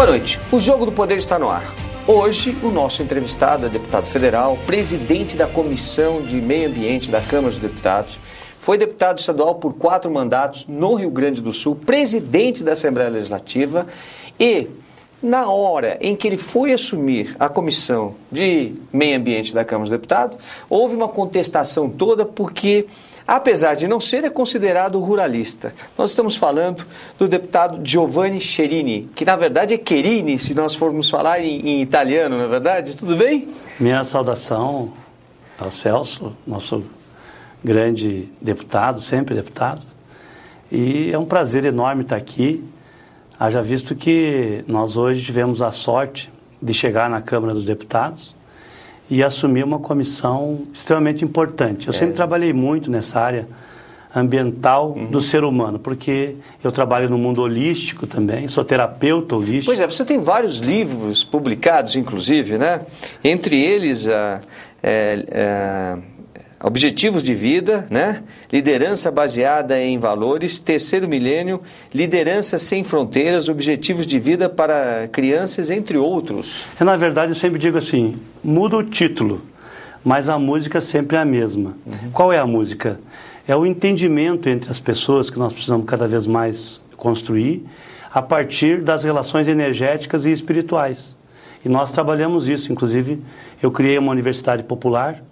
Boa noite. O Jogo do Poder está no ar. Hoje, o nosso entrevistado é deputado federal, presidente da Comissão de Meio Ambiente da Câmara dos Deputados, foi deputado estadual por 4 mandatos no Rio Grande do Sul, presidente da Assembleia Legislativa e, na hora em que ele foi assumir a Comissão de Meio Ambiente da Câmara dos Deputados, houve uma contestação toda porque, apesar de não ser, é considerado ruralista. Nós estamos falando do deputado Giovanni Cherini, que na verdade é Cherini, se nós formos falar em italiano, não é verdade? Tudo bem? Minha saudação ao Celso, nosso grande deputado, sempre deputado. E é um prazer enorme estar aqui, haja visto que nós hoje tivemos a sorte de chegar na Câmara dos Deputados e assumir uma comissão extremamente importante. Eu sempre trabalhei muito nessa área ambiental do ser humano, porque eu trabalho no mundo holístico também, sou terapeuta holístico. Pois é, você tem vários livros publicados, inclusive, né? Entre eles, Objetivos de Vida, né? Liderança Baseada em Valores, Terceiro Milênio, Liderança Sem Fronteiras, Objetivos de Vida para Crianças, entre outros. Na verdade, eu sempre digo assim, muda o título, mas a música sempre é a mesma. Qual é a música? É o entendimento entre as pessoas que nós precisamos cada vez mais construir a partir das relações energéticas e espirituais. E nós trabalhamos isso, inclusive eu criei uma universidade popular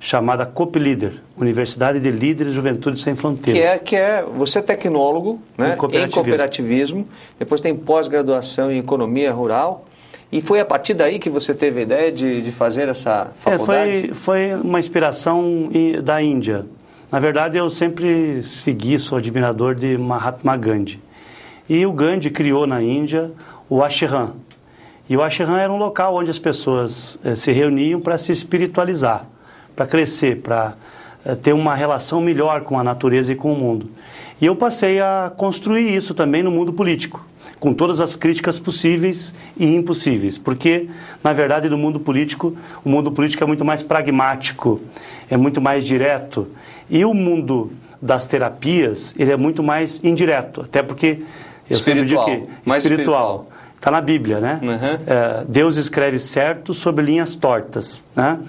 chamada COP-Líder, Universidade de Líderes Juventude Sem Fronteiras. Você é tecnólogo, né, em cooperativismo, depois tem pós-graduação em economia rural, e foi a partir daí que você teve a ideia de fazer essa faculdade? Foi uma inspiração da Índia. Na verdade, eu sempre sou admirador de Mahatma Gandhi. E o Gandhi criou na Índia o ashram. E o ashram era um local onde as pessoas se reuniam para se espiritualizar, para crescer, para ter uma relação melhor com a natureza e com o mundo. E eu passei a construir isso também no mundo político, com todas as críticas possíveis e impossíveis, porque, na verdade, no mundo político, o mundo político é muito mais pragmático, é muito mais direto, e o mundo das terapias, ele é muito mais indireto, até porque eu sempre digo que espiritual. Está na Bíblia, né? Deus escreve certo sobre linhas tortas, né?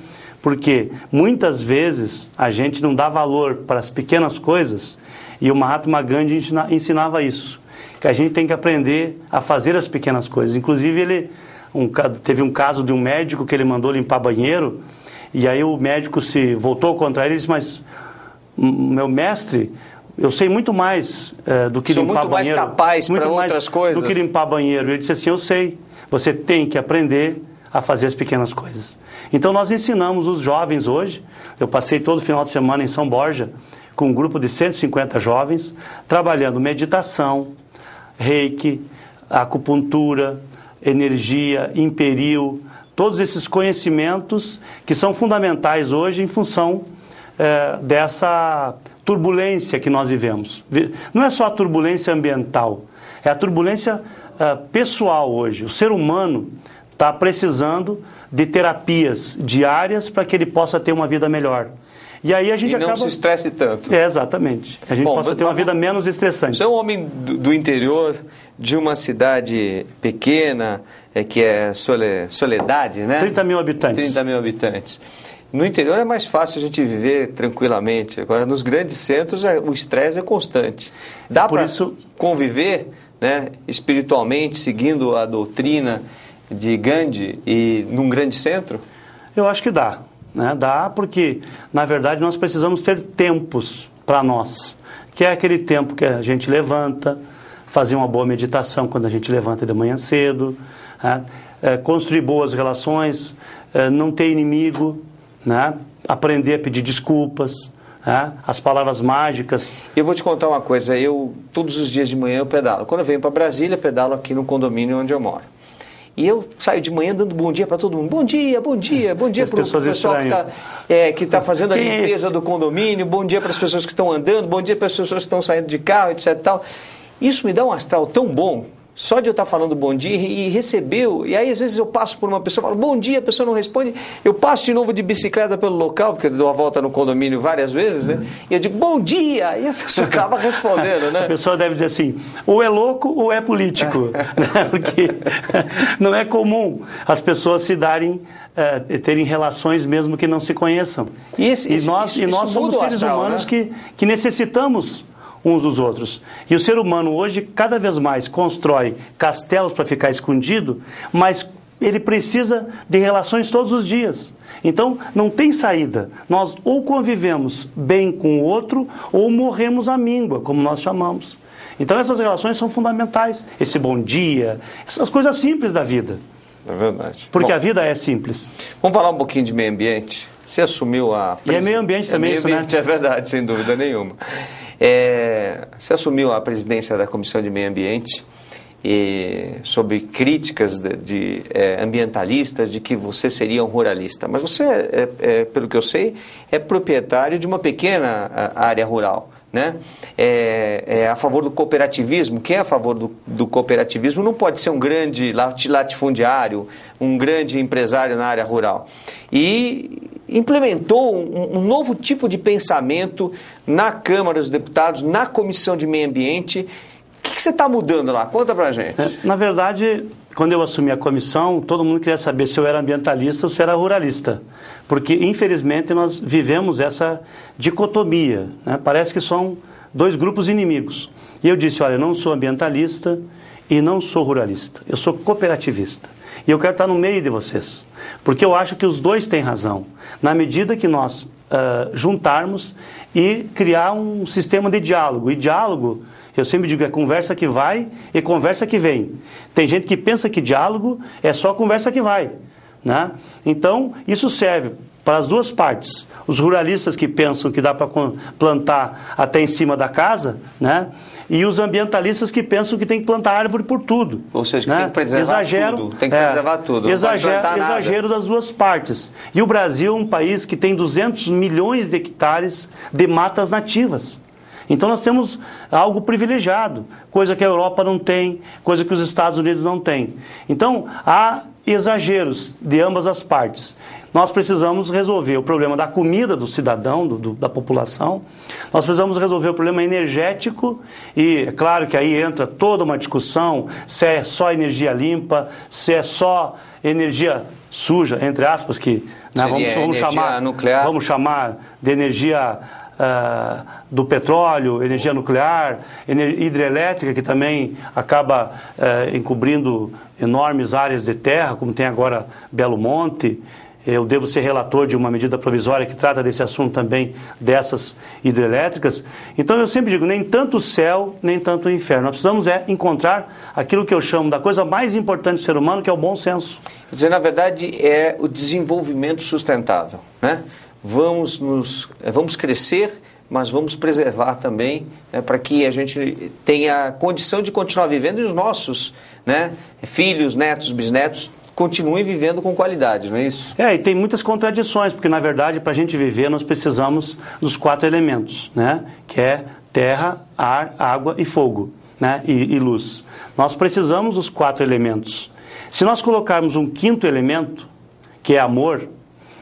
Porque muitas vezes a gente não dá valor para as pequenas coisas e o Mahatma Gandhi ensinava isso, que a gente tem que aprender a fazer as pequenas coisas. Inclusive teve um caso de um médico que ele mandou limpar banheiro e aí o médico se voltou contra ele e disse, mas meu mestre, eu sei muito mais do que limpar banheiro. Sou muito mais capaz para outras coisas. Do que limpar banheiro. Ele disse assim, eu sei, você tem que aprender a fazer as pequenas coisas. Então nós ensinamos os jovens hoje, eu passei todo final de semana em São Borja, com um grupo de 150 jovens, trabalhando meditação, reiki, acupuntura, energia, imperil, todos esses conhecimentos que são fundamentais hoje em função dessa turbulência que nós vivemos. Não é só a turbulência ambiental, é a turbulência pessoal hoje. O ser humano está precisando de terapias diárias para que ele possa ter uma vida melhor. E aí a gente não se estresse tanto. Exatamente. A gente possa ter uma vida menos estressante. Você é um homem do interior, de uma cidade pequena, que é Soledade, né? 30 mil habitantes. 30 mil habitantes. No interior é mais fácil a gente viver tranquilamente. Agora, nos grandes centros, o estresse é constante. Dá para conviver, né, espiritualmente, seguindo a doutrina de Gandhi e num grande centro? Eu acho que dá, né? Dá porque, na verdade, nós precisamos ter tempos para nós, que é aquele tempo que a gente levanta, fazer uma boa meditação quando a gente levanta de manhã cedo, né? Construir boas relações, não ter inimigo, né? Aprender a pedir desculpas, né? As palavras mágicas. Eu vou te contar uma coisa, todos os dias de manhã eu pedalo. Quando eu venho para Brasília, pedalo aqui no condomínio onde eu moro. E eu saio de manhã dando bom dia para todo mundo. Bom dia, bom dia, bom dia para o pessoal que está fazendo a limpeza do condomínio, bom dia para as pessoas que estão andando, bom dia para as pessoas que estão saindo de carro, etc. Tal. Isso me dá um astral tão bom. só de eu estar falando bom dia e recebeu, e aí às vezes eu passo por uma pessoa, falo bom dia, a pessoa não responde, eu passo de novo de bicicleta pelo local, porque eu dou a volta no condomínio várias vezes, né? E eu digo bom dia, e a pessoa acaba respondendo, né? A pessoa deve dizer assim, ou é louco ou é político, né? Porque não é comum as pessoas se darem, terem relações mesmo que não se conheçam. E nós somos seres astral, humanos, né? que necessitamos uns dos outros. E o ser humano hoje cada vez mais constrói castelos para ficar escondido, mas ele precisa de relações todos os dias. Então não tem saída. Nós ou convivemos bem com o outro ou morremos à míngua, como nós chamamos. Então essas relações são fundamentais. Esse bom dia, essas coisas simples da vida. É verdade. Porque a vida é simples. Vamos falar um pouquinho de meio ambiente? Você assumiu a... E é meio ambiente também, meio ambiente, né? É verdade, sem dúvida nenhuma. Você assumiu a presidência da Comissão de Meio Ambiente sobre críticas ambientalistas de que você seria um ruralista. Mas você, pelo que eu sei, é proprietário de uma pequena área rural, né? É a favor do cooperativismo. Quem é a favor do cooperativismo não pode ser um grande latifundiário, um grande empresário na área rural. E implementou um novo tipo de pensamento na Câmara dos Deputados, na Comissão de Meio Ambiente. O que você está mudando lá? Conta pra gente. Na verdade, quando eu assumi a comissão, todo mundo queria saber se eu era ambientalista ou se eu era ruralista. Porque, infelizmente, nós vivemos essa dicotomia, né? Parece que são dois grupos inimigos. E eu disse, olha, eu não sou ambientalista e não sou ruralista. Eu sou cooperativista. E eu quero estar no meio de vocês. Porque eu acho que os dois têm razão. Na medida que nós juntarmos e criar um sistema de diálogo. E diálogo, eu sempre digo, é conversa que vai e conversa que vem. Tem gente que pensa que diálogo é só conversa que vai, né? Então, isso serve para as duas partes. Os ruralistas que pensam que dá para plantar até em cima da casa, né? E os ambientalistas que pensam que tem que plantar árvore por tudo. Ou seja, que né? tem que preservar tudo. Tem que preservar tudo. Exagero das duas partes. E o Brasil é um país que tem 200 milhões de hectares de matas nativas. Então nós temos algo privilegiado, coisa que a Europa não tem, coisa que os Estados Unidos não têm. Então há exageros de ambas as partes. Nós precisamos resolver o problema da comida do cidadão, da população. Nós precisamos resolver o problema energético e é claro que aí entra toda uma discussão se é só energia limpa, se é só energia suja, entre aspas, que né, vamos chamar de energia do petróleo, energia nuclear, hidrelétrica, que também acaba encobrindo enormes áreas de terra, como tem agora Belo Monte. Eu devo ser relator de uma medida provisória que trata desse assunto também, dessas hidrelétricas. Então eu sempre digo, nem tanto o céu, nem tanto o inferno. Nós precisamos encontrar aquilo que eu chamo da coisa mais importante do ser humano, que é o bom senso. Quer dizer, na verdade, é o desenvolvimento sustentável, né? Vamos crescer, mas vamos preservar também, né, para que a gente tenha condição de continuar vivendo e os nossos, né, filhos, netos, bisnetos continuem vivendo com qualidade, não é isso? E tem muitas contradições, porque na verdade para a gente viver nós precisamos dos 4 elementos, né, que é terra, ar, água e fogo, né, e luz. Nós precisamos dos 4 elementos. Se nós colocarmos um 5º elemento, que é amor,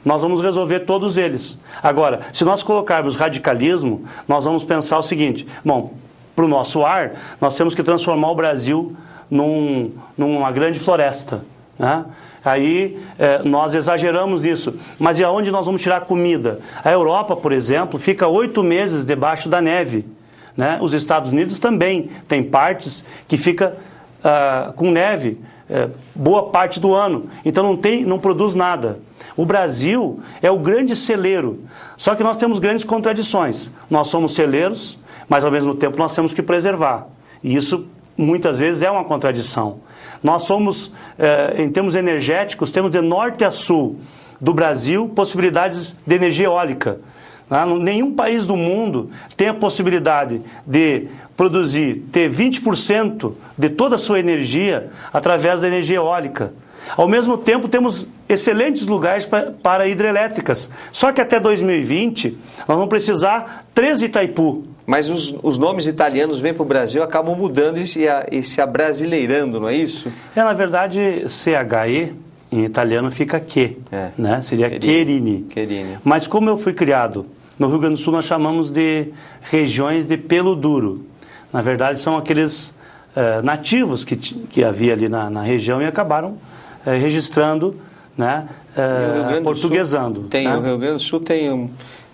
nós vamos resolver todos eles. Agora, se nós colocarmos radicalismo, nós vamos pensar o seguinte, bom, para o nosso ar, nós temos que transformar o Brasil numa grande floresta, né? Aí nós exageramos nisso. Mas e aonde nós vamos tirar comida? A Europa, por exemplo, fica 8 meses debaixo da neve, né? Os Estados Unidos também tem partes que fica com neve boa parte do ano. Então não produz nada. O Brasil é o grande celeiro. Só que nós temos grandes contradições. Nós somos celeiros, mas ao mesmo tempo nós temos que preservar. E isso muitas vezes é uma contradição. Nós somos, em termos energéticos, temos de norte a sul do Brasil possibilidades de energia eólica. Nenhum país do mundo tem a possibilidade de ter 20% de toda a sua energia através da energia eólica. Ao mesmo tempo, temos excelentes lugares para hidrelétricas. Só que até 2020, nós vamos precisar 13 Itaipu. Mas os nomes italianos vêm para o Brasil, acabam mudando e se abrasileirando, não é isso? Na verdade, CHE em italiano fica que, né? Seria Querini. Mas como eu fui criado no Rio Grande do Sul, nós chamamos de regiões de pelo duro. Na verdade, são aqueles nativos que havia ali na região e acabaram registrando, né? Portuguesando. O Rio Grande do Sul tem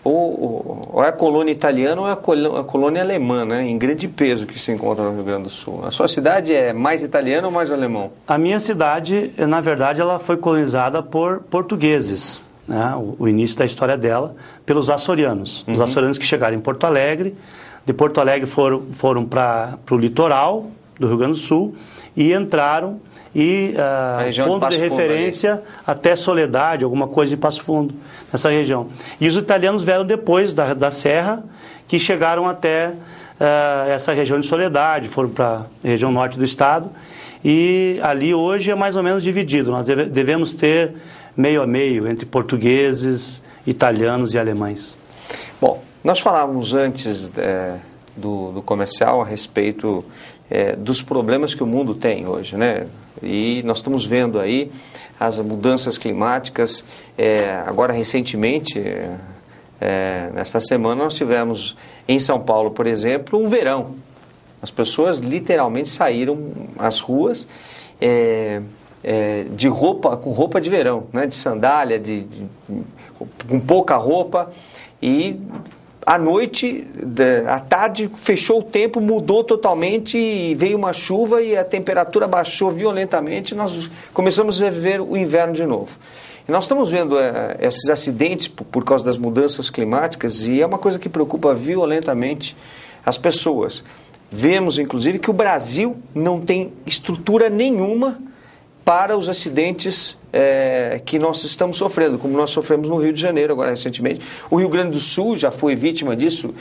ou é a colônia italiana ou é a colônia alemã, né? Em grande peso que se encontra no Rio Grande do Sul. A sua cidade é mais italiana ou mais alemão? A minha cidade, na verdade, ela foi colonizada por portugueses, né? O início da história dela, pelos açorianos. Os açorianos que chegaram em Porto Alegre, de Porto Alegre foram para o litoral do Rio Grande do Sul e entraram ponto de referência até Soledade, alguma coisa de Passo Fundo, nessa região. E os italianos vieram depois da Serra, que chegaram até essa região de Soledade, foram para a região norte do estado, e ali hoje é mais ou menos dividido. Nós devemos ter meio a meio entre portugueses, italianos e alemães. Bom, nós falávamos antes do comercial a respeito dos problemas que o mundo tem hoje, né? E nós estamos vendo aí as mudanças climáticas. Agora, recentemente, nesta semana, nós tivemos em São Paulo, por exemplo, um verão. As pessoas literalmente saíram às ruas com roupa de verão, né? De sandália, com pouca roupa, e à noite, à tarde, fechou o tempo, mudou totalmente e veio uma chuva e a temperatura baixou violentamente e nós começamos a viver o inverno de novo. E nós estamos vendo esses acidentes por causa das mudanças climáticas e é uma coisa que preocupa violentamente as pessoas. Vemos, inclusive, que o Brasil não tem estrutura nenhuma para os acidentes que nós estamos sofrendo, como nós sofremos no Rio de Janeiro agora recentemente. O Rio Grande do Sul já foi vítima disso,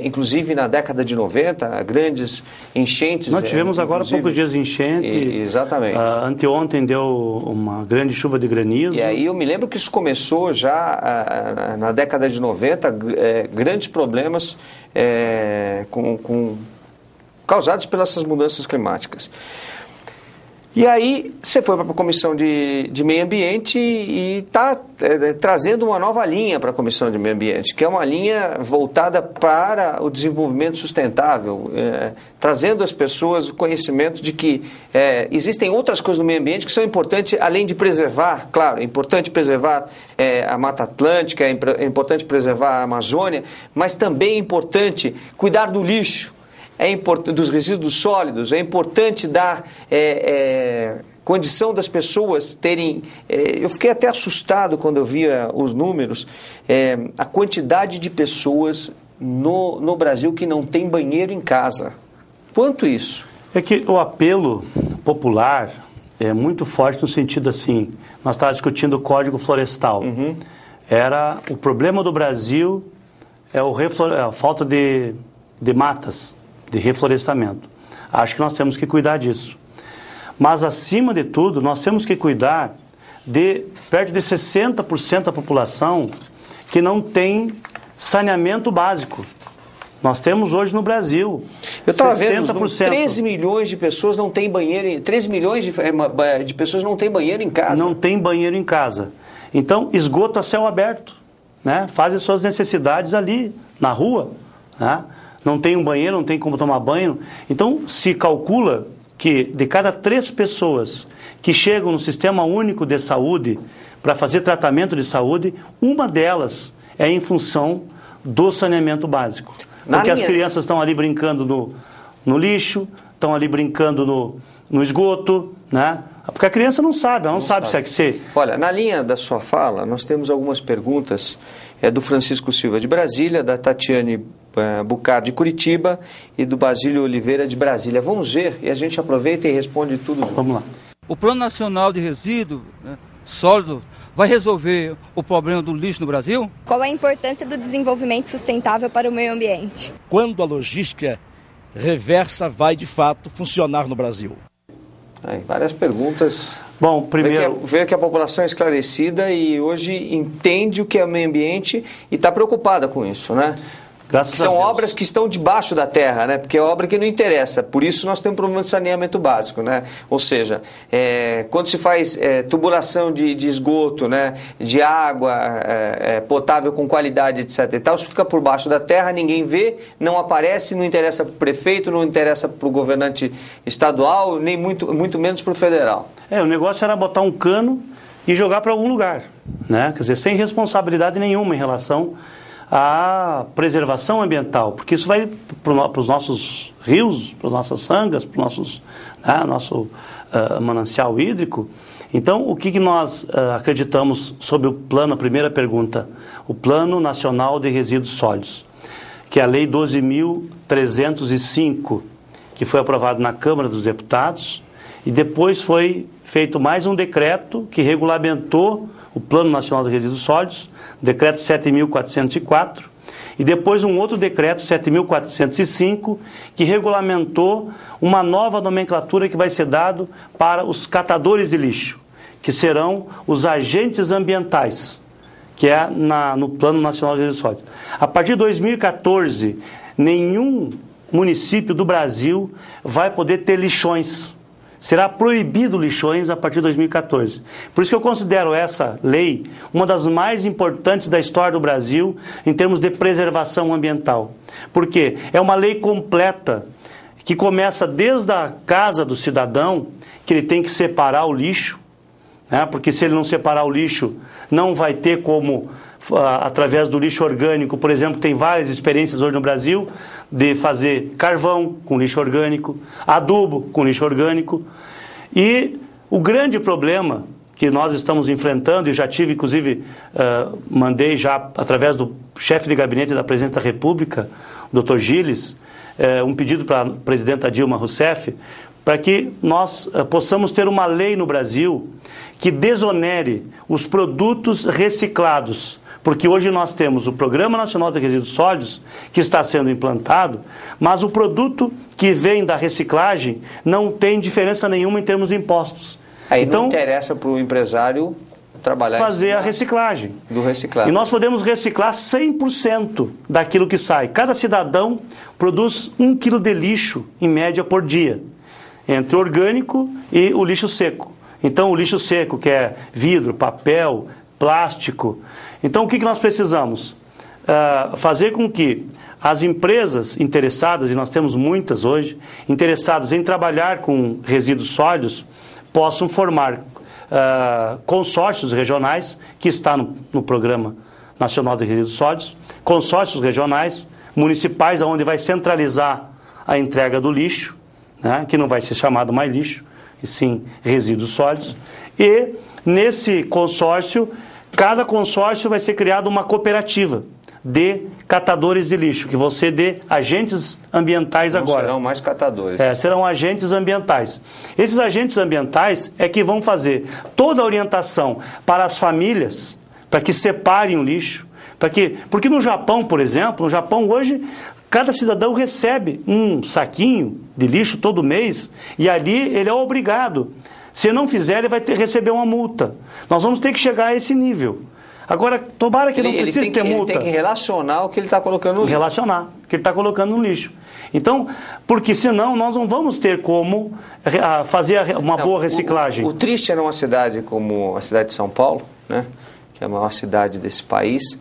inclusive na década de 90, grandes enchentes. Nós tivemos agora poucos dias de enchente. Exatamente. Anteontem deu uma grande chuva de granizo. E aí eu me lembro que isso começou já na década de 90, grandes problemas causados pelas essas mudanças climáticas. E aí você foi para a Comissão de Meio Ambiente e está trazendo uma nova linha para a Comissão de Meio Ambiente, que é uma linha voltada para o desenvolvimento sustentável, trazendo às pessoas o conhecimento de que existem outras coisas no meio ambiente que são importantes, além de preservar, claro, é importante preservar a Mata Atlântica, é importante preservar a Amazônia, mas também é importante cuidar do lixo, dos resíduos sólidos, é importante dar condição das pessoas terem... eu fiquei até assustado quando eu via os números, a quantidade de pessoas no Brasil que não tem banheiro em casa. Quanto isso? É que o apelo popular é muito forte no sentido assim, nós estávamos discutindo o Código Florestal. O problema do Brasil é a falta de matas, de reflorestamento. Acho que nós temos que cuidar disso. Mas, acima de tudo, nós temos que cuidar de perto de 60% da população que não tem saneamento básico. Nós temos hoje no Brasil 60%. Eu estava vendo, 13 milhões de pessoas não têm banheiro, 13 milhões de pessoas não têm banheiro em casa. Não tem banheiro em casa. Então, esgoto a céu aberto, né? Fazem suas necessidades ali, na rua, né? Não tem um banheiro, não tem como tomar banho. Então, se calcula que de cada 3 pessoas que chegam no Sistema Único de Saúde para fazer tratamento de saúde, uma delas é em função do saneamento básico. Porque as crianças estão ali brincando no lixo, estão ali brincando no esgoto, né? Porque a criança não sabe, ela não sabe se é que ser. Olha, na linha da sua fala, nós temos algumas perguntas do Francisco Silva de Brasília, da Tatiane Bucar de Curitiba e do Basílio Oliveira de Brasília. Vamos ver e a gente aproveita e responde tudo junto. Vamos lá. O Plano Nacional de Resíduos Sólidos vai resolver o problema do lixo no Brasil? Qual a importância do desenvolvimento sustentável para o meio ambiente? Quando a logística reversa vai, de fato, funcionar no Brasil? Várias perguntas. Bom, primeiro... Ver que a população é esclarecida e hoje entende o que é o meio ambiente e está preocupada com isso, né? Graças que são a Deus. obras que estão debaixo da terra, né? Porque é obra que não interessa. Por isso nós temos um problema de saneamento básico, né? Ou seja, quando se faz tubulação de esgoto, né? De água potável com qualidade, etc. e tal, isso fica por baixo da terra, ninguém vê, não aparece, não interessa para o prefeito, não interessa para o governante estadual, nem muito menos para o federal. O negócio era botar um cano e jogar para algum lugar, né? Quer dizer, sem responsabilidade nenhuma em relação à preservação ambiental, porque isso vai para os nossos rios, para as nossas sangas, para o nosso manancial hídrico. Então, o que nós acreditamos sobre o plano, a primeira pergunta, o Plano Nacional de Resíduos Sólidos, que é a Lei 12.305, que foi aprovado na Câmara dos Deputados, e depois foi feito mais um decreto que regulamentou o Plano Nacional de Resíduos Sólidos, decreto 7.404, e depois um outro decreto 7.405, que regulamentou uma nova nomenclatura que vai ser dado para os catadores de lixo, que serão os agentes ambientais, que é no Plano Nacional de Resíduos Sólidos. A partir de 2014, nenhum município do Brasil vai poder ter lixões. Será proibido lixões a partir de 2014. Por isso que eu considero essa lei uma das mais importantes da história do Brasil em termos de preservação ambiental. Porque é uma lei completa que começa desde a casa do cidadão, que ele tem que separar o lixo, né? Porque se ele não separar o lixo, não vai ter como... através do lixo orgânico, por exemplo, tem várias experiências hoje no Brasil de fazer carvão com lixo orgânico, adubo com lixo orgânico. E o grande problema que nós estamos enfrentando, e já tive, inclusive, mandei já através do chefe de gabinete da Presidente da República, o Dr. Gilles, um pedido para a presidenta Dilma Rousseff, para que nós possamos ter uma lei no Brasil que desonere os produtos reciclados. Porque hoje nós temos o Programa Nacional de Resíduos Sólidos, que está sendo implantado, mas o produto que vem da reciclagem não tem diferença nenhuma em termos de impostos. Aí então, não interessa para o empresário trabalhar fazer a reciclagem. Do reciclado. E nós podemos reciclar 100% daquilo que sai. Cada cidadão produz 1 quilo de lixo, em média, por dia, entre o orgânico e o lixo seco. Então, o lixo seco, que é vidro, papel, plástico. Então, o que nós precisamos? Fazer com que as empresas interessadas, e nós temos muitas hoje, interessadas em trabalhar com resíduos sólidos, possam formar consórcios regionais, que está no Programa Nacional de Resíduos Sólidos, consórcios regionais, municipais, onde vai centralizar a entrega do lixo, né, que não vai ser chamado mais lixo, e sim resíduos sólidos, e nesse consórcio, cada consórcio vai ser criado uma cooperativa de catadores de lixo, que vão ser de agentes ambientais não agora. Serão mais catadores. Serão agentes ambientais. Esses agentes ambientais é que vão fazer toda a orientação para as famílias, para que separem o lixo. Porque no Japão, por exemplo, no Japão hoje, cada cidadão recebe um saquinho de lixo todo mês e ali ele é obrigado. Se não fizer, ele vai receber uma multa. Nós vamos ter que chegar a esse nível. Agora, tomara que não precise ter multa. Ele tem que relacionar o que ele está colocando no lixo. Relacionar o que ele está colocando no lixo. Então, porque senão nós não vamos ter como fazer uma boa reciclagem. O triste é numa cidade como a cidade de São Paulo, né, que é a maior cidade desse país,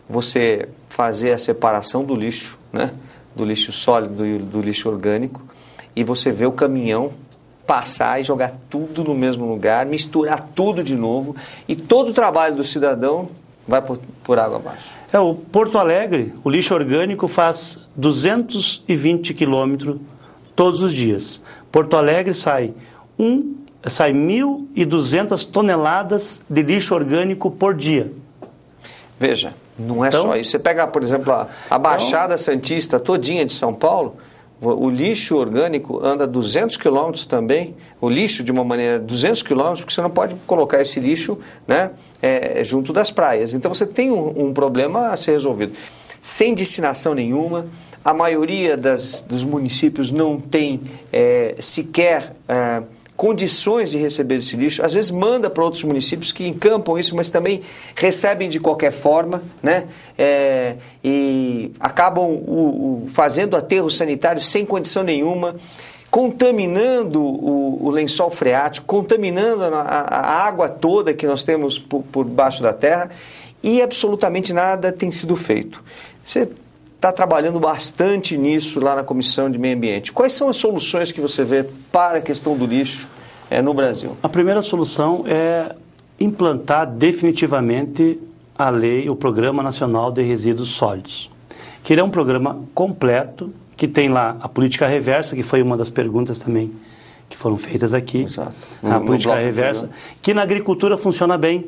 você fazer a separação do lixo, né, do lixo sólido e do lixo orgânico, e você vê o caminhão passar e jogar tudo no mesmo lugar, misturar tudo de novo, e todo o trabalho do cidadão vai por água abaixo. O Porto Alegre, o lixo orgânico faz 220 quilômetros todos os dias. Porto Alegre sai 1.200 toneladas de lixo orgânico por dia. Veja, não é só isso. Você pega, por exemplo, a Baixada Santista todinha de São Paulo, o lixo orgânico anda 200 quilômetros também, o lixo de uma maneira 200 quilômetros, porque você não pode colocar esse lixo, né, junto das praias. Então você tem um problema a ser resolvido. Sem destinação nenhuma, a maioria dos municípios não tem sequer condições de receber esse lixo, às vezes manda para outros municípios que encampam isso, mas também recebem de qualquer forma, né? E acabam fazendo aterro sanitário sem condição nenhuma, contaminando o lençol freático, contaminando a água toda que nós temos por baixo da terra, e absolutamente nada tem sido feito. Você está trabalhando bastante nisso lá na Comissão de Meio Ambiente. Quais são as soluções que você vê para a questão do lixo no Brasil? A primeira solução é implantar definitivamente a lei, o Programa Nacional de Resíduos Sólidos, que ele é um programa completo, que tem lá a política reversa, que foi uma das perguntas também que foram feitas aqui. Exato. A política reversa, que na agricultura funciona bem.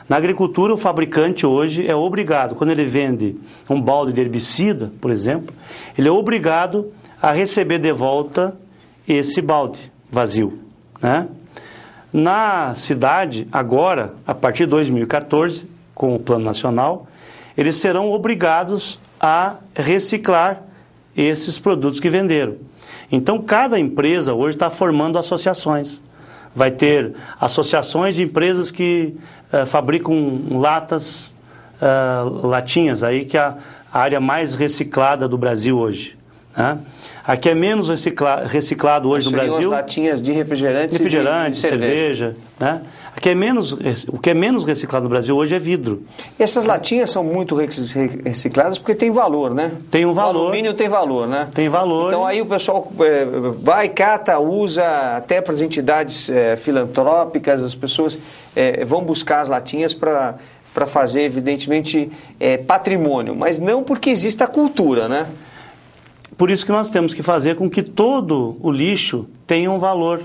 Na agricultura, o fabricante hoje é obrigado, quando ele vende um balde de herbicida, por exemplo, ele é obrigado a receber de volta esse balde vazio, né? Na cidade, agora, a partir de 2014, com o Plano Nacional, eles serão obrigados a reciclar esses produtos que venderam. Então, cada empresa hoje está formando associações. Vai ter associações de empresas que fabricam latinhas, aí que é a área mais reciclada do Brasil hoje, né? A que é menos reciclado hoje no Brasil... Seriam as latinhas de refrigerante de cerveja, né? O que é menos reciclado no Brasil hoje é vidro. Essas latinhas são muito recicladas porque tem valor, né? Tem um valor. O alumínio tem valor, né? Tem valor. Então aí o pessoal vai, cata, usa até para as entidades filantrópicas, as pessoas vão buscar as latinhas para fazer, evidentemente, patrimônio, mas não porque existe a cultura, né? Por isso que nós temos que fazer com que todo o lixo tenha um valor.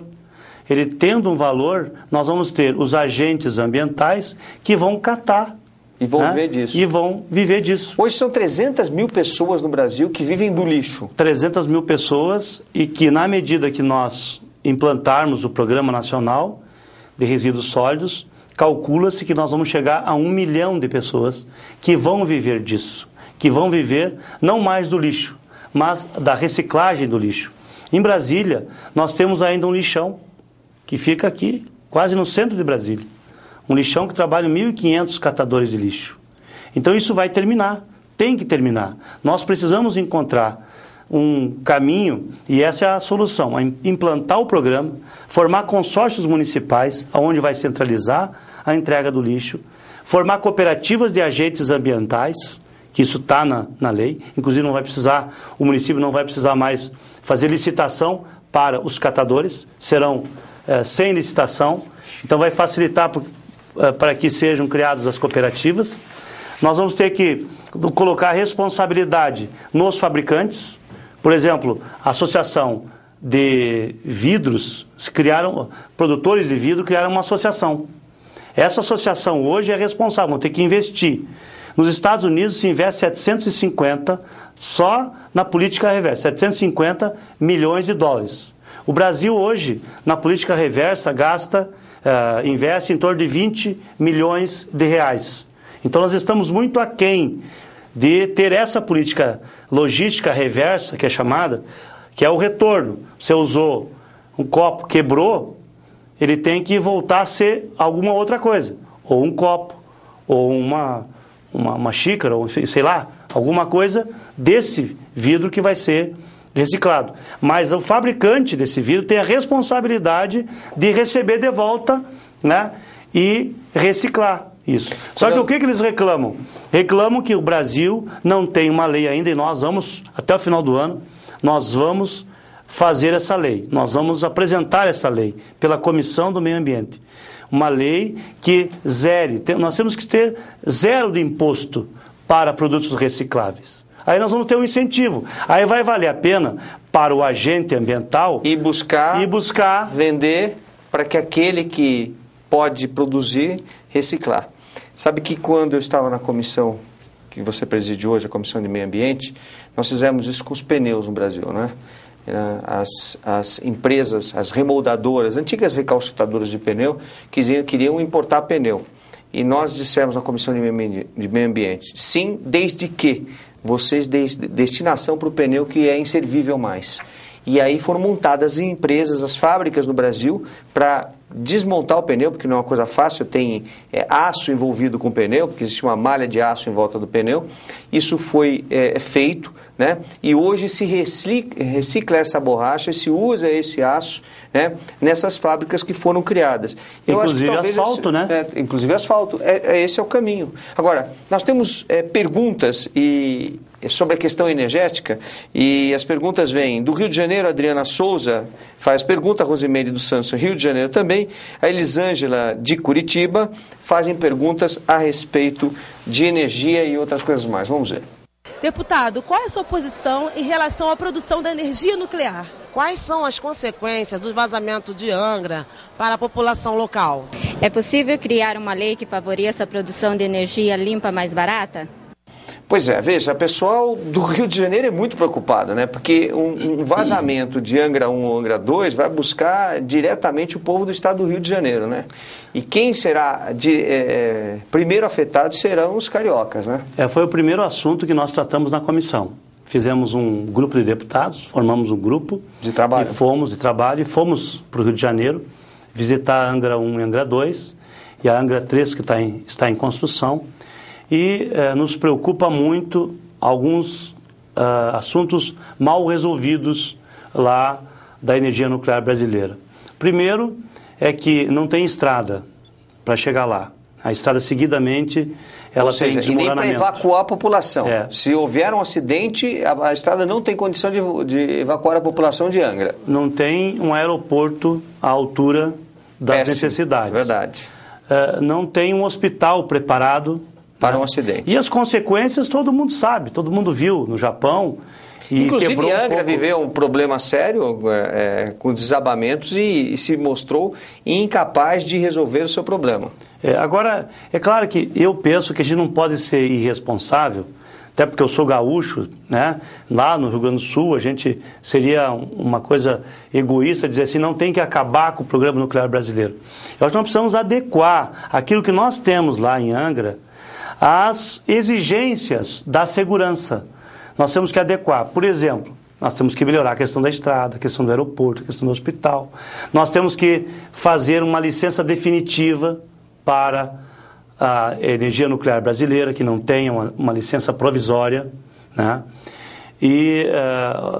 Ele tendo um valor, nós vamos ter os agentes ambientais que vão catar. E vão viver disso. E vão viver disso. Hoje são 300 mil pessoas no Brasil que vivem do lixo. 300 mil pessoas, e que na medida que nós implantarmos o Programa Nacional de Resíduos Sólidos, calcula-se que nós vamos chegar a 1 milhão de pessoas que vão viver disso. Que vão viver não mais do lixo, mas da reciclagem do lixo. Em Brasília, nós temos ainda um lixão que fica aqui, quase no centro de Brasília. Um lixão que trabalha 1.500 catadores de lixo. Então isso vai terminar, tem que terminar. Nós precisamos encontrar um caminho, e essa é a solução, implantar o programa, formar consórcios municipais, onde vai centralizar a entrega do lixo, formar cooperativas de agentes ambientais, que isso está na lei, inclusive o município não vai precisar mais fazer licitação para os catadores, serão sem licitação, então vai facilitar para que sejam criadas as cooperativas. Nós vamos ter que colocar responsabilidade nos fabricantes. Por exemplo, a associação de vidros, produtores de vidro criaram uma associação. Essa associação hoje é responsável, vão ter que investir. Nos Estados Unidos se investe 750 só na política reversa, 750 milhões de dólares. O Brasil hoje, na política reversa, investe em torno de 20 milhões de reais. Então nós estamos muito aquém de ter essa política logística reversa, que é chamada, que é o retorno. Você usou um copo, quebrou, ele tem que voltar a ser alguma outra coisa. Ou um copo, ou uma xícara, ou sei lá, alguma coisa desse vidro que vai ser reciclado. Mas o fabricante desse vidro tem a responsabilidade de receber de volta, né, e reciclar isso. Só que o que eles reclamam? Reclamam que o Brasil não tem uma lei ainda, e nós vamos, até o final do ano, nós vamos fazer essa lei. Nós vamos apresentar essa lei pela Comissão do Meio Ambiente. Uma lei que nós temos que ter zero de imposto para produtos recicláveis. Aí nós vamos ter um incentivo. Aí vai valer a pena para o agente ambiental e buscar vender para que aquele que pode produzir, reciclar. Sabe que quando eu estava na comissão que você preside hoje, a Comissão de Meio Ambiente, nós fizemos isso com os pneus no Brasil, né? As empresas, as remoldadoras, antigas recalcitadoras de pneu, queriam importar pneu. E nós dissemos na Comissão de Meio Ambiente, sim, desde que vocês deem destinação para o pneu que é inservível mais. E aí foram montadas empresas, as fábricas no Brasil, para desmontar o pneu, porque não é uma coisa fácil, tem aço envolvido com o pneu, porque existe uma malha de aço em volta do pneu. Isso foi feito, né? E hoje se recicla essa borracha e se usa esse aço, né, nessas fábricas que foram criadas. Inclusive asfalto, né? Inclusive asfalto. Esse é o caminho. Agora, nós temos perguntas sobre a questão energética, e as perguntas vêm do Rio de Janeiro. A Adriana Souza faz pergunta, a Rosimeire dos Santos, Rio de Janeiro também, a Elisângela de Curitiba fazem perguntas a respeito de energia e outras coisas mais. Vamos ver. Deputado, qual é a sua posição em relação à produção da energia nuclear? Quais são as consequências do vazamento de Angra para a população local? É possível criar uma lei que favoreça a produção de energia limpa mais barata? Pois é, veja, o pessoal do Rio de Janeiro é muito preocupado, né? Porque um vazamento de Angra 1 ou Angra 2 vai buscar diretamente o povo do estado do Rio de Janeiro, né? E quem será primeiro afetado serão os cariocas, né? Foi o primeiro assunto que nós tratamos na comissão. Fizemos um grupo de deputados, formamos um grupo de trabalho e fomos para o Rio de Janeiro visitar a Angra 1 e Angra 2 e a Angra 3 que está em construção. E nos preocupa muito alguns assuntos mal resolvidos lá da energia nuclear brasileira. Primeiro é que não tem estrada para chegar lá. A estrada seguidamente ela tem desmoronamento. E nem para evacuar a população. Se houver um acidente, a estrada não tem condição de evacuar a população de Angra. Não tem um aeroporto à altura das necessidades. Verdade. Não tem um hospital preparado para um acidente. E as consequências todo mundo sabe, todo mundo viu no Japão. E inclusive Angra viveu um problema sério com desabamentos e se mostrou incapaz de resolver o seu problema. Agora, é claro que eu penso que a gente não pode ser irresponsável, até porque eu sou gaúcho, né? Lá no Rio Grande do Sul a gente seria uma coisa egoísta dizer assim, não tem que acabar com o programa nuclear brasileiro. Eu acho que nós precisamos adequar aquilo que nós temos lá em Angra às exigências da segurança. Nós temos que adequar. Por exemplo, nós temos que melhorar a questão da estrada, a questão do aeroporto, a questão do hospital. Nós temos que fazer uma licença definitiva para a energia nuclear brasileira, que não tenha uma licença provisória, né? E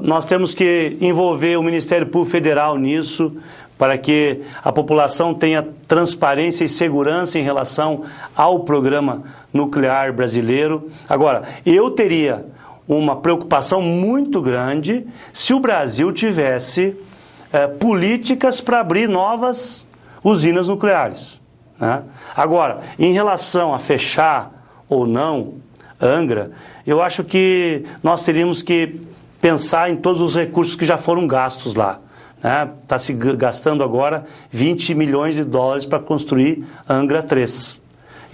nós temos que envolver o Ministério Público Federal nisso, para que a população tenha transparência e segurança em relação ao programa nuclear brasileiro. Agora, eu teria uma preocupação muito grande se o Brasil tivesse políticas para abrir novas usinas nucleares, né? Agora, em relação a fechar ou não Angra, eu acho que nós teríamos que pensar em todos os recursos que já foram gastos lá. Está se gastando agora 20 milhões de dólares para construir Angra 3.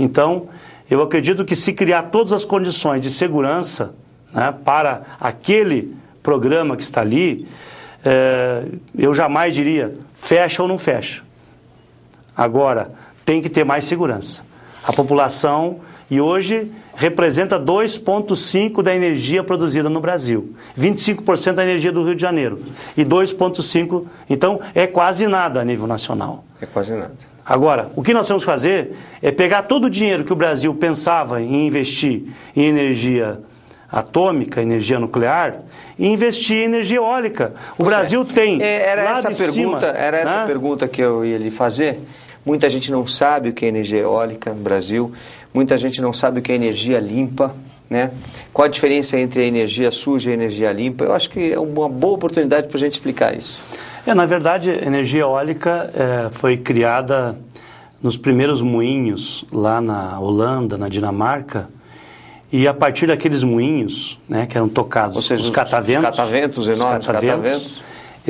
Então, eu acredito que se criar todas as condições de segurança, né, para aquele programa que está ali, eu jamais diria fecha ou não fecha. Agora, tem que ter mais segurança. A população, e hoje, representa 2,5% da energia produzida no Brasil. 25% da energia do Rio de Janeiro. E 2,5%, então, é quase nada a nível nacional. É quase nada. Agora, o que nós temos que fazer é pegar todo o dinheiro que o Brasil pensava em investir em energia atômica, energia nuclear, e investir em energia eólica. O Brasil tem essa pergunta que eu ia lhe fazer. Muita gente não sabe o que é energia eólica no Brasil, muita gente não sabe o que é energia limpa, né? Qual a diferença entre a energia suja e a energia limpa? Eu acho que é uma boa oportunidade para a gente explicar isso. Na verdade, a energia eólica foi criada nos primeiros moinhos lá na Holanda, na Dinamarca, e a partir daqueles moinhos, né, que eram tocados, ou seja, os cataventos, enormes cataventos,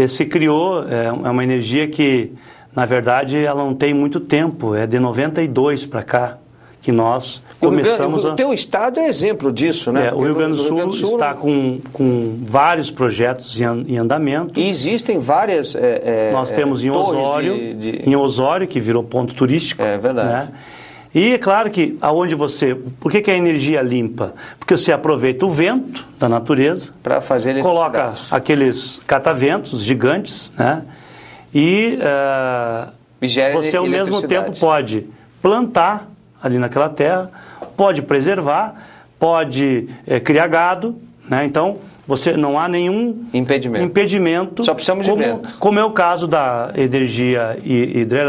se criou uma energia que, na verdade, ela não tem muito tempo, é de 92 para cá que nós começamos O teu estado é exemplo disso, né? O Rio Grande do Sul está com vários projetos em andamento. E existem várias nós temos em Osório, em Osório, que virou ponto turístico. É verdade. Né? E é claro que aonde você... Por que é energia limpa? Porque você aproveita o vento da natureza, para fazer coloca aqueles cataventos gigantes, né? E você ao mesmo tempo pode plantar ali naquela terra, pode preservar, pode criar gado, né? Então você não há nenhum impedimento. Só precisamos de vento. Como é o caso da energia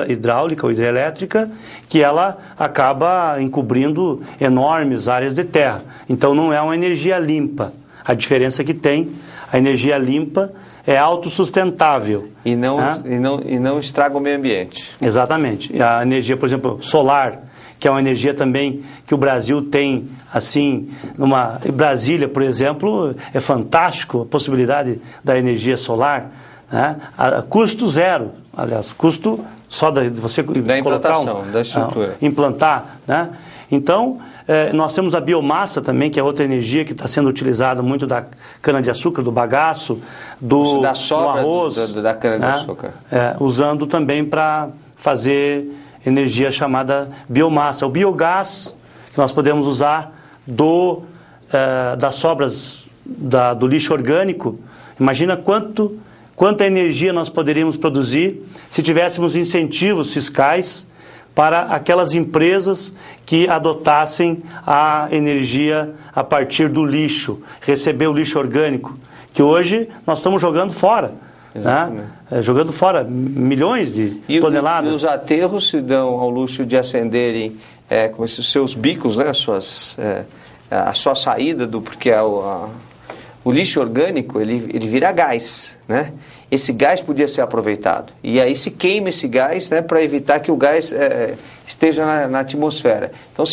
hidráulica ou hidrelétrica, que ela acaba encobrindo enormes áreas de terra. Então não é uma energia limpa. A diferença que tem, a energia limpa é autossustentável. E não estraga o meio ambiente. Exatamente. A energia, por exemplo, solar, que é uma energia também que o Brasil tem, assim, em Brasília, por exemplo, é fantástico a possibilidade da energia solar, né? A custo zero, aliás, custo só de você da implantação, da estrutura. Implantar, né? Então, nós temos a biomassa também, que é outra energia que está sendo utilizada muito da cana-de-açúcar, do bagaço, do arroz. Da cana-de-açúcar. Né? Usando também para fazer energia chamada biomassa. O biogás, que nós podemos usar das sobras do lixo orgânico. Imagina quanta energia nós poderíamos produzir se tivéssemos incentivos fiscais para aquelas empresas que adotassem a energia a partir do lixo, receber o lixo orgânico, que hoje nós estamos jogando fora. Né? Jogando fora milhões de toneladas. E os aterros se dão ao luxo de acenderem com esses seus bicos, né? A sua saída, porque o lixo orgânico ele vira gás, né? Esse gás podia ser aproveitado. E aí se queima esse gás, né, para evitar que o gás esteja na atmosfera. Então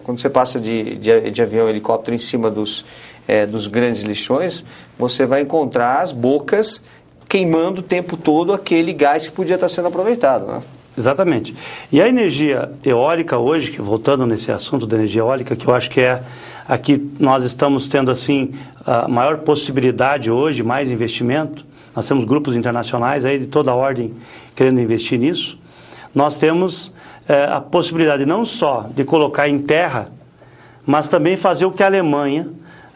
quando você passa de avião, helicóptero em cima dos grandes lixões, você vai encontrar as bocas queimando o tempo todo aquele gás que podia estar sendo aproveitado, né? Exatamente. E a energia eólica hoje, voltando nesse assunto da energia eólica, que eu acho que aqui nós estamos tendo assim a maior possibilidade hoje, mais investimento. Nós temos grupos internacionais aí de toda a ordem querendo investir nisso. Nós temos a possibilidade não só de colocar em terra, mas também fazer o que a Alemanha,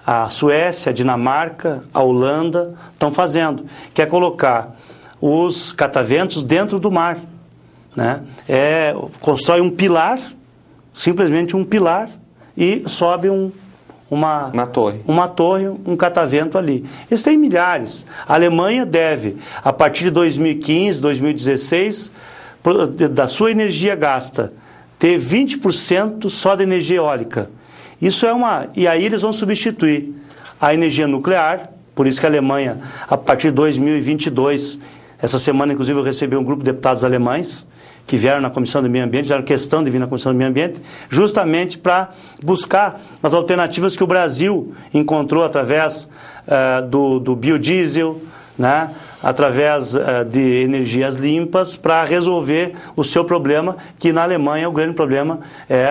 a Suécia, a Dinamarca, a Holanda estão fazendo, que é colocar os cataventos dentro do mar, né? Constrói um pilar, simplesmente um pilar, e sobe uma torre, um catavento ali. Eles têm milhares. A Alemanha deve, a partir de 2015, 2016, da sua energia gasta, ter 20% só da energia eólica. Isso e aí eles vão substituir a energia nuclear, por isso que a Alemanha, a partir de 2022, essa semana inclusive eu recebi um grupo de deputados alemães, que vieram na Comissão do Meio Ambiente, fizeram questão de vir na Comissão do Meio Ambiente, justamente para buscar as alternativas que o Brasil encontrou através do biodiesel, né? Através de energias limpas para resolver o seu problema, que na Alemanha o grande problema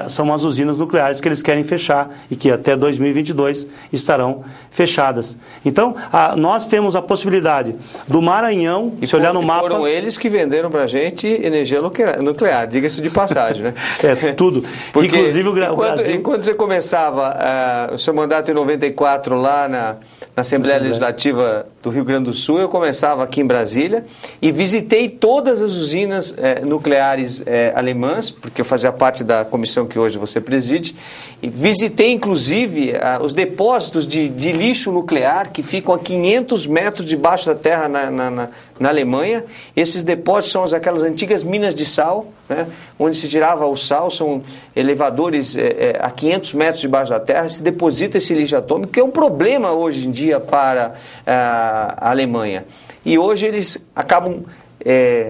são as usinas nucleares que eles querem fechar e que até 2022 estarão fechadas. Então, nós temos a possibilidade do Maranhão, se olhar no mapa... Foram eles que venderam para a gente energia nuclear, diga-se de passagem, né? Tudo. Porque inclusive o Brasil... Enquanto você começava o seu mandato em 94 lá na Assembleia Legislativa do Rio Grande do Sul, eu começava aqui em Brasília e visitei todas as usinas nucleares alemãs, porque eu fazia parte da comissão que hoje você preside, e visitei inclusive os depósitos de lixo nuclear que ficam a 500 metros debaixo da terra na Alemanha. Esses depósitos são aquelas antigas minas de sal, né, onde se tirava o sal, são elevadores a 500 metros debaixo da terra, se deposita esse lixo atômico, que é um problema hoje em dia para a Alemanha. E hoje eles acabam,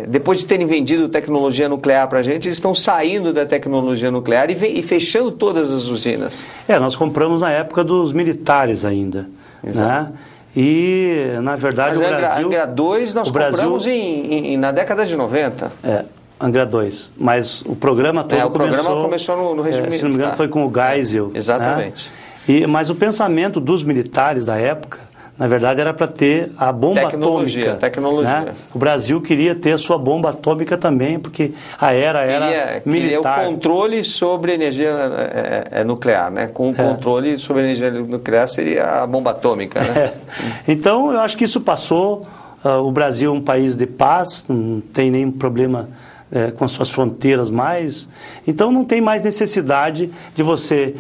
depois de terem vendido tecnologia nuclear para a gente, eles estão saindo da tecnologia nuclear e fechando todas as usinas. Nós compramos na época dos militares ainda. Exato. Né? E, na verdade, mas o Brasil... Angra 2 nós compramos na década de 90. Angra 2. Mas o programa todo começou no regime militar. Se não me engano, foi com o Geisel. Exatamente. Né? Mas o pensamento dos militares da época, Na verdade, era para ter a bomba atômica. Tecnologia. Né? O Brasil queria ter a sua bomba atômica também, porque a era militar. Queria o controle sobre a energia nuclear, né? Com o controle sobre a energia nuclear seria a bomba atômica, né? Então, eu acho que isso passou. O Brasil é um país de paz, não tem nenhum problema com suas fronteiras mais. Então, não tem mais necessidade de você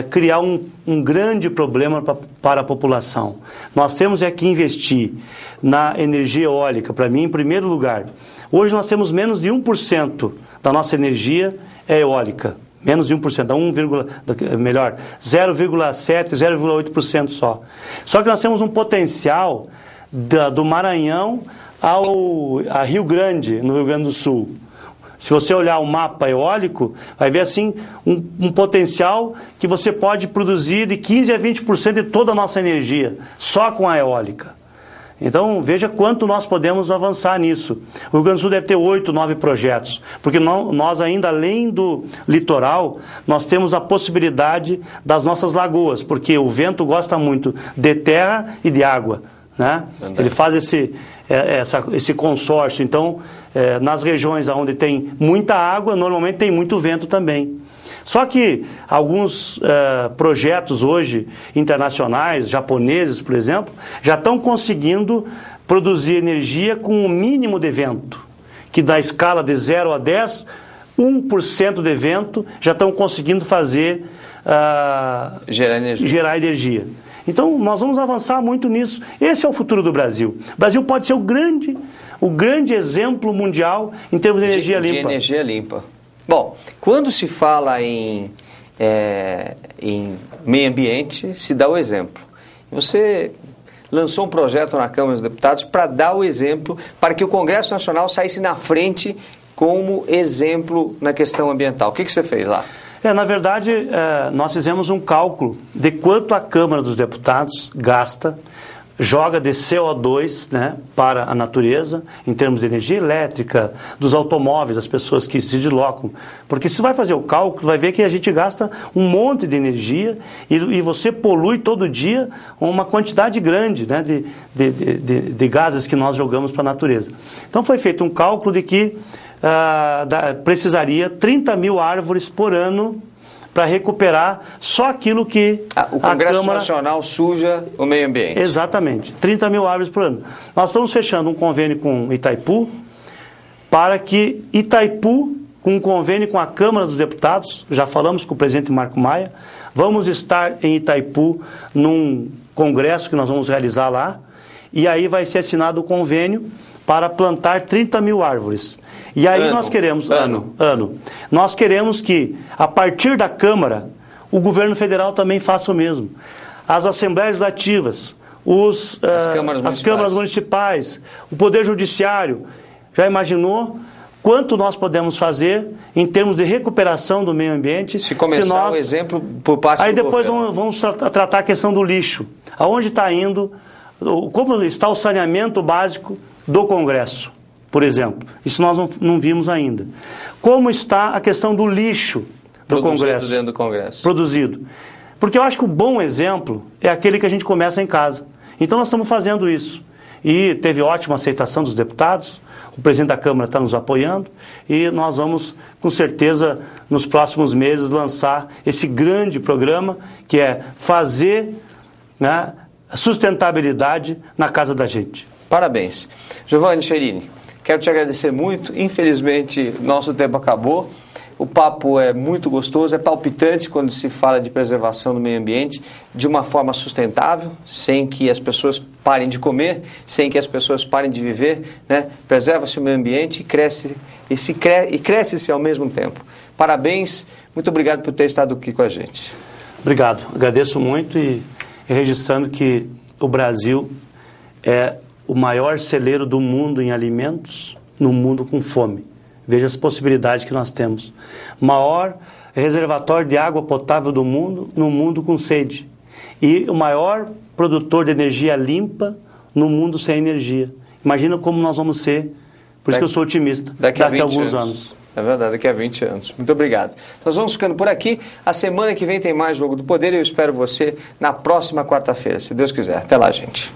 criar um grande problema para a população. Nós temos que investir na energia eólica, para mim, em primeiro lugar. Hoje nós temos menos de 1% da nossa energia eólica. Menos de 1%, 0,7%, 0,8% só. Só que nós temos um potencial do Maranhão a Rio Grande, no Rio Grande do Sul. Se você olhar o mapa eólico, vai ver assim um potencial que você pode produzir de 15% a 20% de toda a nossa energia, só com a eólica. Então, veja quanto nós podemos avançar nisso. O Rio Grande do Sul deve ter 8, 9 projetos, porque nós ainda, além do litoral, nós temos a possibilidade das nossas lagoas, porque o vento gosta muito de terra e de água, né? Ele faz esse consórcio. Então, nas regiões onde tem muita água, normalmente tem muito vento também. Só que alguns projetos hoje internacionais, japoneses, por exemplo, já estão conseguindo produzir energia com o mínimo de vento, que da escala de 0 a 10, 1% de vento já estão conseguindo fazer gerar energia. Então, nós vamos avançar muito nisso. Esse é o futuro do Brasil. O Brasil pode ser o grande exemplo mundial em termos de energia limpa. De energia limpa. Bom, quando se fala em meio ambiente, se dá o exemplo. Você lançou um projeto na Câmara dos Deputados para dar o exemplo, para que o Congresso Nacional saísse na frente como exemplo na questão ambiental. O que você fez lá? Na verdade, nós fizemos um cálculo de quanto a Câmara dos Deputados joga de CO2, né, para a natureza, em termos de energia elétrica, dos automóveis, das pessoas que se deslocam. Porque se vai fazer o cálculo, vai ver que a gente gasta um monte de energia e você polui todo dia uma quantidade grande, né, de gases que nós jogamos para a natureza. Então foi feito um cálculo de que precisaria 30 mil árvores por ano para recuperar só aquilo que o Congresso Nacional suja o meio ambiente. Exatamente, 30 mil árvores por ano. Nós estamos fechando um convênio com Itaipu, para que Itaipu, com um convênio com a Câmara dos Deputados, já falamos com o presidente Marco Maia, vamos estar em Itaipu num congresso que nós vamos realizar lá, e aí vai ser assinado o convênio para plantar 30 mil árvores. E aí nós queremos, nós queremos que, a partir da Câmara, o governo federal também faça o mesmo. As assembleias legislativas, as câmaras municipais, o Poder Judiciário, já imaginou quanto nós podemos fazer em termos de recuperação do meio ambiente? Se começar o exemplo por parte aí do depois governo. vamos tratar a questão do lixo. Aonde está indo, como está o saneamento básico do Congresso, por exemplo. Isso nós não vimos ainda. Como está a questão do lixo do Congresso? Dentro do Congresso. Produzido. Porque eu acho que o bom exemplo é aquele que a gente começa em casa. Então nós estamos fazendo isso. E teve ótima aceitação dos deputados, o presidente da Câmara está nos apoiando e nós vamos, com certeza, nos próximos meses, lançar esse grande programa que é fazer, né, a sustentabilidade na casa da gente. Parabéns. Giovanni Cherini, quero te agradecer muito. Infelizmente, nosso tempo acabou. O papo é muito gostoso, é palpitante quando se fala de preservação do meio ambiente de uma forma sustentável, sem que as pessoas parem de comer, sem que as pessoas parem de viver, né? Preserva-se o meio ambiente e cresce-se ao mesmo tempo. Parabéns, muito obrigado por ter estado aqui com a gente. Obrigado, agradeço muito e registrando que o Brasil é o maior celeiro do mundo em alimentos, no mundo com fome. Veja as possibilidades que nós temos. Maior reservatório de água potável do mundo, no mundo com sede. E o maior produtor de energia limpa no mundo sem energia. Imagina como nós vamos ser, por isso que eu sou otimista, daqui a alguns anos. É verdade, daqui a 20 anos. Muito obrigado. Nós vamos ficando por aqui. A semana que vem tem mais Jogo do Poder e eu espero você na próxima quarta-feira, se Deus quiser. Até lá, gente.